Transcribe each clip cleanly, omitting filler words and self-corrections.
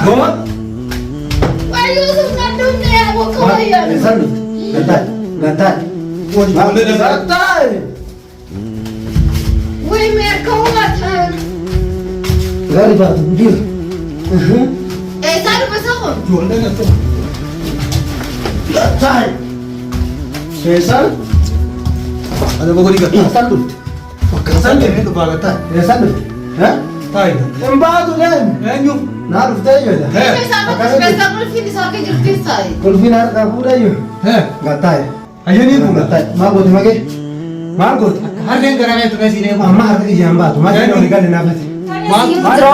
Goma? Ayusin na doon na yan. Huwag ko yan. Sabi, gantay. Gantay! Uy, may kawatan. Gari ba? Bil. Eh, saan ba sa ko? Jual na to. Gantay! Cesar? Ano ba ko di ka? Saan doon? Saan din ito ba gantay? Saan doon? Ha? Tayo. Yung bago yan. Ayan yung. Naruf tayo yun. Eh, saan ba? Basta ko fini sa akin yung tisay. Kulfinar ka pura yun. Gantay. Ayan yung muna. Gantay. Magot mage. Magot. Harga yung garang ito na sila yung. Amma harga ijaan baatu. Maji no ligan na fati.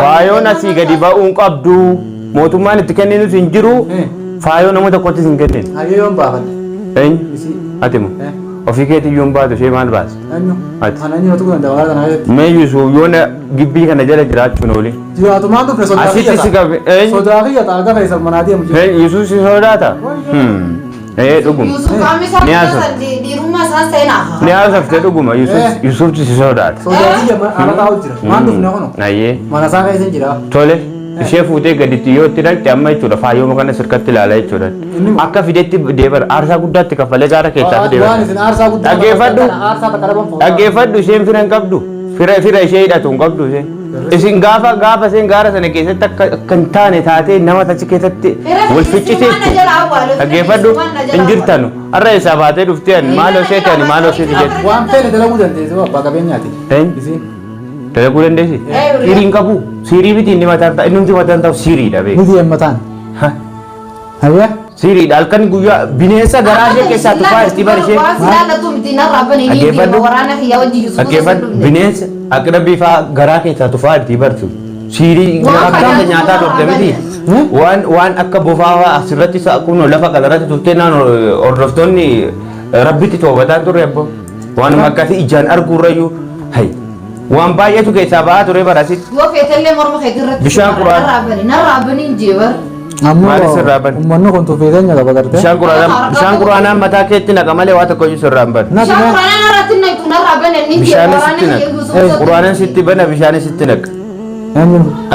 Faayoo asii gadi ba'uun qabdu mootummaan itti kenniinus hin jiru faayoo nama tokkotti hin kennin. Ayo yung bakit? Eenyu? Ati moo? Ofii keetii yoon baatu ishee maal baas? Ano? Ati. Anani watu kan dawala kan ayat. Mee Yusuf yoona gibbii kana jala jiraachuun ooli. Jiraatu maal dhufne sodaa Asitti si qabe. Eenyu? Sodaa kiyya ta'a gafa isa manaa deemu jiru. Yusuf si sodaata? Dhuguma. Yusuf kami sa di rumah saya seenaa. Ni haasaftee dhuguma Yusufti si sodaata. Sodaa kiyya ala taa'u jira. Maal dhufne kono? Ayyee. Mana isaa keessa jira. Tole. Ishee fuutee gaditti yoo itti dhaqxe amma jechuudha faayyooma kana sirkatti ilaalaa jechuudha. Akka fideetti deebar aarsaa guddaatti kaffalee gaara keessaa fi Waan isin aarsaa guddaa. Dhaggeeffadhu. Aarsaa takka dhaban fuudha. Dhaggeeffadhu isheen fira hin qabdu. Fira ishee hidhatu hin qabdu isheen. Isin gaafa isheen gaara sana keessatti akka hin taane taatee nama achi keessatti wal ficcitee dhaggeeffadhu hin jirtanu. Har'a isaa baatee dhuftee maaloo ishee ta'ani maaloo ishee jetti. Waan feene dalaguu dandeessu abbaa qabeenyaati. Eenyu? Dalaguu dandeessi? Siirii hin qabu. Siirii miti inni mataan ta'a inni mataan ta'u siiriidha beeku. Miti emmataan. Hayya? Siriidha halkan guyyaa bineensa garaa ishee keessaa tufaa itti bar ishee. Dhaggeeffadhu bineensa aqrabii fa'aa garaa keessaa tufaa itti bartu. Siirii gaafa nyaataa turte miti. Waan akka bofaa asirratti kun lafa kanarratti turte naan hordoftoonni rabbitti toobataan turre abbo. Waanuma akkasii ijaan arguurrayyuu hayi. Waan baay'eetu keessaa ba'aa ture barasitti. Yoo feetellee morma keetirratti. Bishaan quraan. Narraabanii jeebar. Maali sirraa bani? Uummanni kun tuffeetee nyaata bagarte. Bishaan quraanaan mataa keetti naqa malee waa tokko iyyuu sirraa hin banu. Bishaan quraanaan irratti naqu narraabanii ni Bishaanis sitti naqa. Quraanaan sitti bana bishaanis sitti naqa.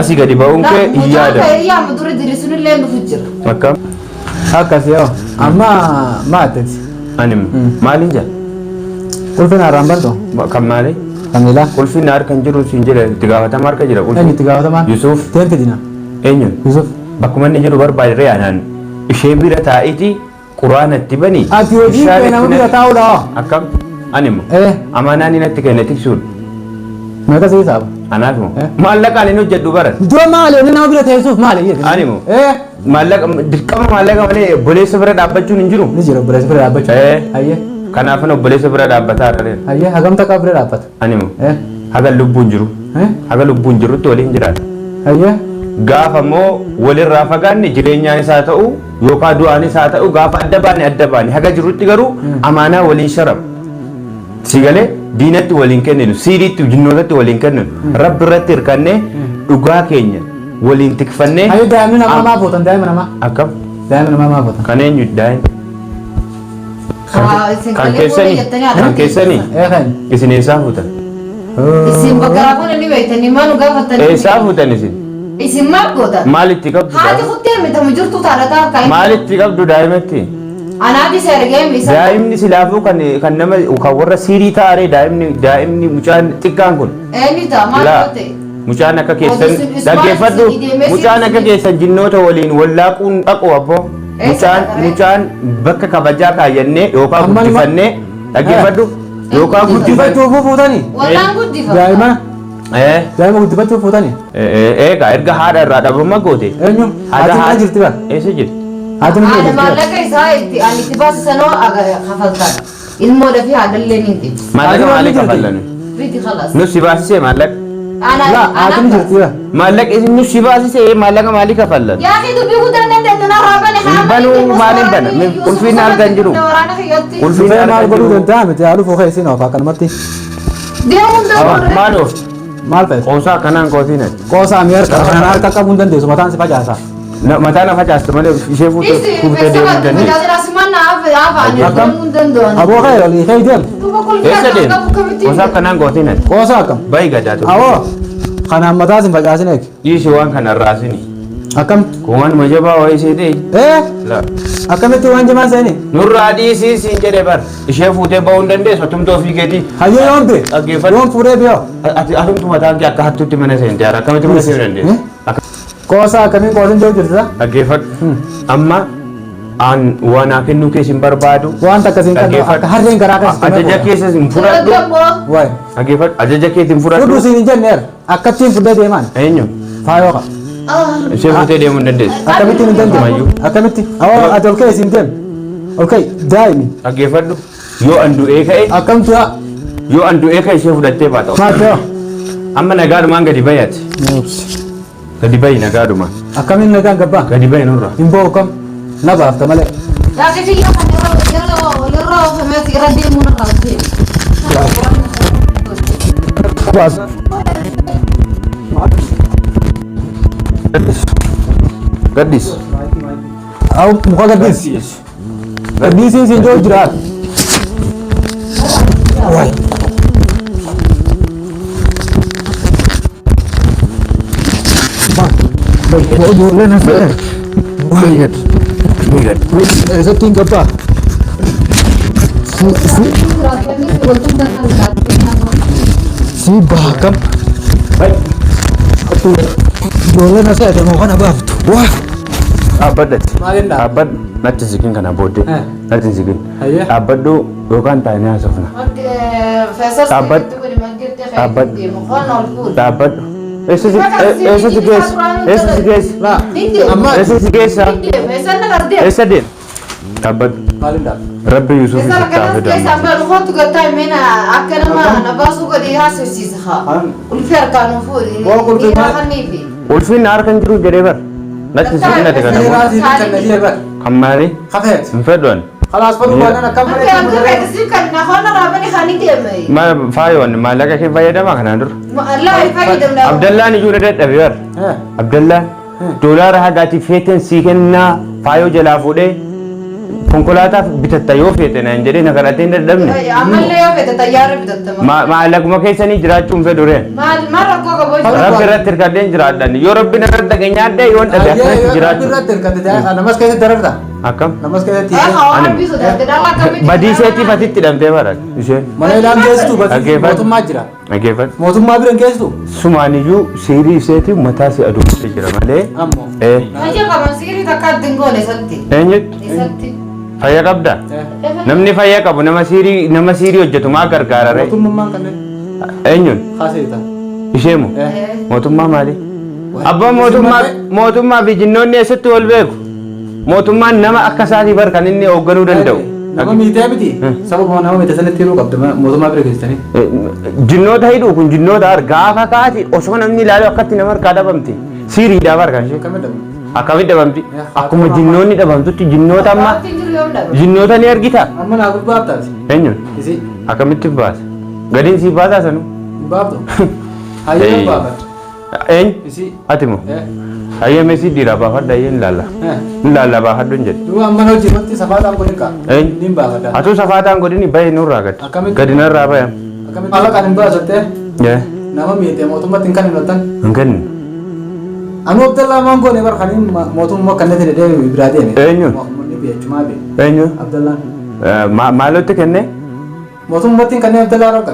Asii gadi ba'uun kee hin yaadamu. Yaa mudurri dirisuun illee nufu jira. Akkam? Akkasii yoo amma maateeti. Ani maaliin jaa? Qulfina haraan bal'oo. Kan maali? Kamila. Qulfinni harkan jiru siin jira itti gaafatamaa harka jira qulfinni. Eenyu itti gaafatamaan? Yusuf. Teenti dina. Eenyu? Yusuf. Bakkuma inni jiru barbaadee yaanaan ishee bira taa'iti quraana itti bani. Ati hojii kee nama bira taa'uudha. Akkam? Ani immoo. Amanaan inni natti kenne tiksuudha. Meeqa sii taa'u? Anaaf immoo. Maallaqaan inni hojjedhu bara. Dura maali inni nama bira teessuuf maali? Ani immoo. Maallaqa dirqama maallaqa malee obboleessa bira dhaabbachuun hin jiru. Ni jira obboleessa bira dhaabbachuun. Ayyee. Kanaaf obboleessa bira dhaabbataa dha. Ayyee hagam takka bira dhaabbata. Ani immoo. Haga lubbuun jiru. Haga lubbuun jirutti waliin jiraata. Ayyee. Gaafa immoo walirraa fagaanne jireenyaanis haa ta'u yookaan du'aanis haa ta'u gaafa adda baane haga jirutti garuu amaanaa waliin sharafu. Sigalee diinatti waliin kenninu siiriitti jinnootatti waliin kenninu rabbi irratti hirkannee dhugaa keenya waliin tikfannee. Ayyee daa'imni namaa maa footan daa'ima namaa? Akkam? Daa'imni namaa maa footan? Kan eenyu daa'ima? Kan keessanii? Isin eessaa fuutan? Isin bakka raafuu ni beektanii maal gaafatanii? Eessaa fuutan isin? Isin maal gootan? Maalitti qabdu? Haati kuttee mitamu jirtu taalataa akka maalitti qabdu daa'imatti? Anaati sergee misa. Daa'imni silaafuu kan nama kan warra siirii taa'ee daa'imni mucaan xiqqaan kun. Eenyu ta'a maal goote? Mucaan akka keessan dhaggeeffadhu mucaan akka keessan jinnoota waliin wallaaquun dhaqu abboo. Mucaan bakka kabajaa kaayyannee yookaan guddifannee dhaggeeffadhu yookaan guddifachuuf fuutanii. Wallaan guddifatu. Daa'ima. Daa'ima guddifachuuf fuutanii. Eegaa erga haadha irraa dhabama goote. Eenyu? Haati jirti bara. Eessa jirti? Haati ni jirti. Maallaqa isaa itti ani itti baasisanoo kafaltan. Ilmoodha fi haadhallee ni dhibu. Maallaqa maalii kafallan? Riti khalas. Nus si baasisee maallaqa. Haati ni jirti bara. Maallaqa isin nus si baasisee maallaqa maalii kafallan? Yaa fi dubbii guddaa dandeenya narraa bane haa banuu maaliin bana? Ulfiina argan jiru. Ulfiina maal godhuu danda'a miti haaluu fooqa isin of akkanumatti. Deemuun danda'u. Maaloo? Maal ta'e? Qoosaa kanaan qootiin ati. Qoosaa mi'eerta kanaan harka qabuun dandeessu mataan si facaasa. Mataa na facaastu malee ishee fuutee deemuu dandeessu. Aboo ka'e olii ka'e deemu. Eessa deemu? Qoosaa kanaan qootiin ati. Qoosaa akkam? Bayi gadaatu. Awoo kanaan mataa si facaasin eegi. Dhiisi waan kana raasini. Akkam? Kuman majaba wayii seetee. La. Akkamitti waan jimaa seeni? Nurraa dhiisii siin jedhe bar. Ishee fuutee bahuu hin dandeessu atumtoo ofii keetii. Hayyee yoon bee? Dhaggeeffadhu. Yoon fuudhee biyoo? Ati atumtu mataan kee akka hattuutti mana seente yaara akkamitti mana seenuu dandeessu? Qoosaa akkamiin qoosin jiru jirta? Dhaggeeffadhu. Amma aan waan haa kennuu keessa hin barbaadu. Waan akkasiin kan akka harreen garaa keessatti. Ajaja keessas hin fudhadhu. Waay. Dhaggeeffadhu. Ajaja keetti hin fudhadhu. Fudhu siin hin jenne akkattiin fuudhee deemaan? Eenyu? Faayoo qaba. Ishee fuutee deemuu hin dandeessu. Akkamitti hin dandeessu? Akkamitti? Awwa ati ol ka'e siin deemu. Ol ka'e daa'imi. Dhaggeeffadhu. Yoo an du'ee ka'e. Akkamtu haa? Yoo an du'ee ka'e ishee fudhattee baata. Maatoo. Amma nagaadhumaan gadi bayaati. Gadi bayi nagaadhumaan. Akkamiin nagaan gabbaa? Gadi bayi nurra. Hin ba'u kam? Na baafta malee. Laakiin yeroo femeeti irra deemuu na qabdee. Baas. Gaddis. Aw muka gaddis. Gaddisiin siin jiru jiraat. Waay. Baik, boleh nasi. Baik. Setting apa? Si bahkan. Baik. Aku boleh nasi ada mau kan abah. Wah. Abad dati. Maalin dha? Abad natti sikin kana booddee. Natti sikin. Ayya. Abaddu yookaan taa'anii haasofna. Abad. Abad. Eessa si geessu? Eessa si geessu? Amma Eessa si geessa? Eessa deem? Abad. maalin dha? Rabbi Yusuf isaa fedama. Ulfinni harka hin jiru jedhee bar. Natti sikin ati kana booda. Raasii kan nagee bar. Kan maali? Kafeet. Hin fedhuan. Khalaas fadhu baadhaan akkam Ma faayoon maallaqa kee fayyadama kanaan dura. Abdallaan iyyuu na dadhabe bar. Abdallaan doolaara hagaatiif feeten sii kennaa faayoo jalaa fuudhee konkolaataaf bitatta yoo feete naan jedhee na kadhatee hin dadhabne. Maallaquma keessanii jiraachuun fedhureen. Rabbi irratti hirkadheen jiraadhan. Yoo rabbi na irratti dhageenyaadhee yoo hin dhabe akkanatti jiraachuu. namas keessatti dararta. Akkam? Namas keessatti. Badii isheetiif asitti hidhamtee bara isheen. Mana ilaan geessitu mootummaa jira. Dhaggeeffadhu. Mootummaa biran geessitu. Sumaaniyyuu seerii isheetiif mataa si aduutti jira malee. Ammoo. Eenyutti? Fayya qabda? Namni fayya qabu nama siirii hojjetu maa gargaara ree? Mootummaan kanneen. Eenyuun? Haaseeta. Isheemu? Mootummaa maali? Abbaan mootummaa fi jinnoonni eessatti wal beeku? Mootummaan nama akka isaatii bar kan inni hoogganuu danda'u. Nama miitee miti. Sababa nama miitee sanitti hiruu qabda mootummaa bira geessitanii. Jinnoota hidhuu kun jinnoota gaafa kaati osoo namni ilaalu akkatti nama harkaa dhabamti. Siiriidhaa bar kan ishee. Akkamitti dhabamti? Akkuma jinnoonni dhabamtutti jinnoota amma jinnoota ni argita. Amma naa gurbaabtaas. Eenyuun? Isi. Akkamitti baasa? Gadiin sii baasaa sanuu? Baabdu. Hayyee baafadha. Eenyu? Isi. Ati moo? Hayyee meesii dhiiraa baafadha hayyee hin laalla. Hin laalla baafadhu hin jedhu. Duuba amma hojii irratti safaataan godhin kaa. Eenyu? Niin baafadha. Atuu safaataan godhini bahe nurraa gad. Akkamitti? Gadi narraa bayan. Akkamitti haala kan hin baasattee nama miitee mootummaatti hin kan hin hojjetan. Hin kennu. Anu Abdallah maan goone bar kan mootummaa kan natti dedee biraa deeme. Eenyuun? Mootummaan beechumaa bee. Eenyu? Abdallah. Maalotti kenne? Mootummaatti kan Abdallah roga.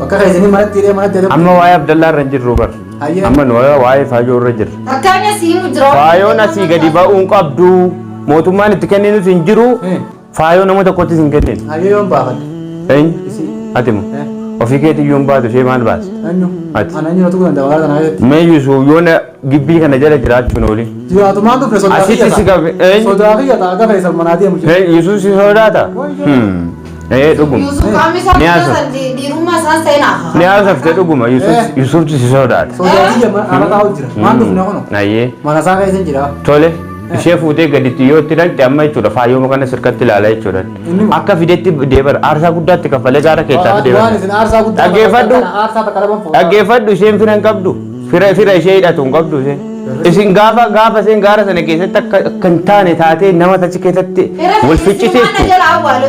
Akka keessanii manatti hidhee manatti hidhee. Amma waa'ee Abdallaa irra hin jirru bar. Amma nu waa'ee faayoo irra jirra. Faayoon asii gadi ba'uun qabdu mootummaan itti kenninus hin jiru. Faayoo nama tokkottis hin kennin. Hayyee yoon baafadha. Eenyu? Ati moo? Ofii keetii yoon baatu ishee maal baasi? Eenyu? Ati. Ana eenyu tu ganda wala kana. Meeyyusu yoona gibbii kana jala jiraachuun ooli. Jiraatu maan dhufe sodaa Asitti si qabe. Eenyu? Sodaa fi yataa akka fe'isan manaa deemu jiru. Yesuus si sodaata? Dhuguma. Ni haasaftee dhuguma Yusuufti si sodaata. Sodaa biyya ala taa'u jira. Maan dhufne kono. Nayyee. Mana isaa keessa jira. Tole. Ishee fuutee gaditti yoo itti dhaqxe amma jechuudha faayoo kana sirkatti ilaalaa jechuudha. Akka fideetti deebar aarsaa guddaatti kaffalee gaara keessaa Waan deebar. isin aarsaa guddaa. Dhaggeeffadhu isheen fira hin qabdu. Fira ishee hidhatu hin qabdu isheen. Isin gaafa isheen gaara sana keessatti akka hin taane taatee nama achi keessatti wal ficciteettu.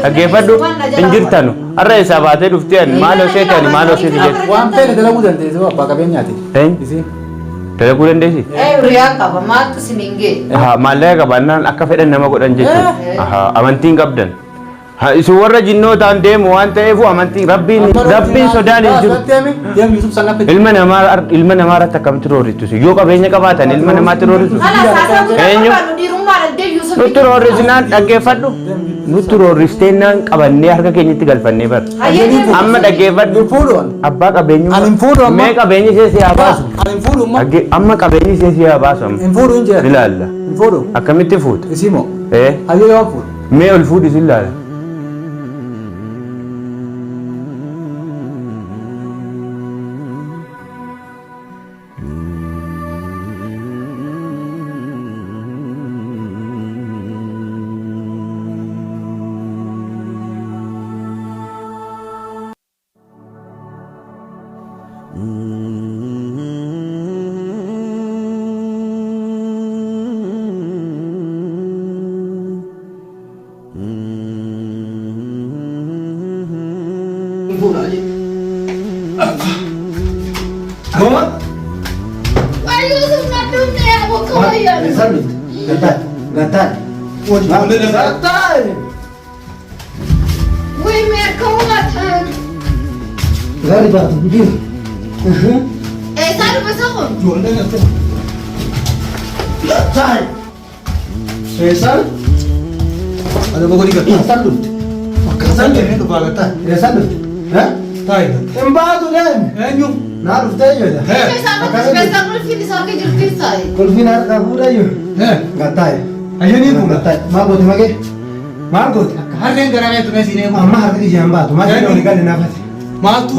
Dhaggeeffadhu hin jirtanu. Har'a isaa baatee dhuftee maaloo seetani maaloo seeti jettu. Waan feene dalaguu dandeessu abbaa qabeenyaati. Eenyu? Isin. Dalaguu dandeessi? Riyaa qaba maaltu siningee? Maallaqa qabaannaan akka fedhan nama godhan jechuudha. Amantiin qabdan. Isin warra jinnootaan deemu waan ta'eef amantii rabbiin sodaan hin jiru. Ilma namaa irratti akkamitti roorritu? Yoo qabeenya qabaatan ilma namaatti roorritu. Eenyu? Nutti roorrisnaan dhaggeeffadhu. Nutti roorristeennaan qabannee harka keenyatti galfannee bara. Amma dhaggeeffadhu. Abbaa qabeenyummaa. Mee qabeenyi ishee si haa baasu. Amma qabeenyi ishee si haa baasu. Ilaalla. Akkamitti fuuta? Mee ol fuudhis ilaala. Goma? Why Yusuf not doing that? What color are you? Salut. Gatai. Gatai. Wait, man, come on, turn. Gari batu begini. Salut, what's up? Gatai. Salut. Ada bawa dia. Salut. Salut. Ini tu bawa gatai. Salut. Hah? Tai. Embado nem. Enyu. Naruh tayo dah. Pensa que filho só que ele fez aí. Kulfina kabura yo. Gatai. Ayo ni pun. Gatai. Magot mage. Magot. Har yang gerak itu nasi ni. Amma harus dijambah. Tu masih nak nikah dengan apa sih? Mak tu.